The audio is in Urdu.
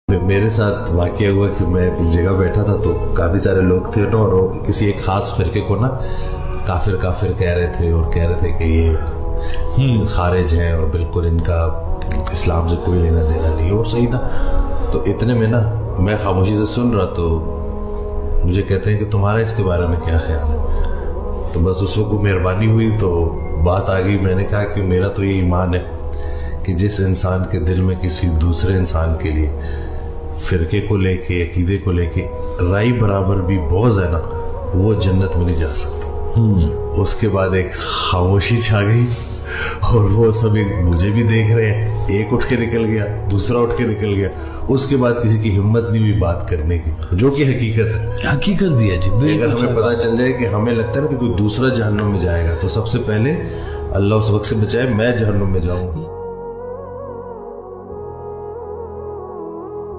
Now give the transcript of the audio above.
میرے ساتھ واقعہ ہوا کہ میں ایک جگہ بیٹھا تھا تو کافی سارے لوگ تھے نا، اور وہ کسی ایک خاص فرقے کو نا کافر کافر کہہ رہے تھے، اور کہہ رہے تھے کہ یہ خارج ہیں اور بالکل ان کا اسلام سے کوئی لینا دینا نہیں، اور صحیح نا۔ تو اتنے میں نا میں خاموشی سے سن رہا، تو مجھے کہتے ہیں کہ تمہارا اس کے بارے میں کیا خیال ہے؟ تو بس اس وقت مہربانی ہوئی تو بات آ گئی۔ میں نے کہا کہ میرا تو یہ ایمان ہے کہ جس انسان کے دل میں کسی دوسرے انسان کے لیے فرقے کو لے کے، عقیدے کو لے کے رائی برابر بھی بغض ہے نا، وہ جنت میں نہیں جا سکتا۔ اس کے بعد ایک خاموشی چھا گئی، اور وہ سب مجھے بھی دیکھ رہے ہیں۔ ایک اٹھ کے نکل گیا، دوسرا اٹھ کے نکل گیا۔ اس کے بعد کسی کی ہمت نہیں ہوئی بات کرنے کی، جو کہ حقیقت ہے، حقیقت بھی ہے جی۔ اگر ہمیں پتہ چل جائے کہ ہمیں لگتا ہے نا کہ کوئی دوسرا جہنم میں جائے گا، تو سب سے پہلے اللہ اس وقت سے بچائے میں جہنم میں جاؤں گا۔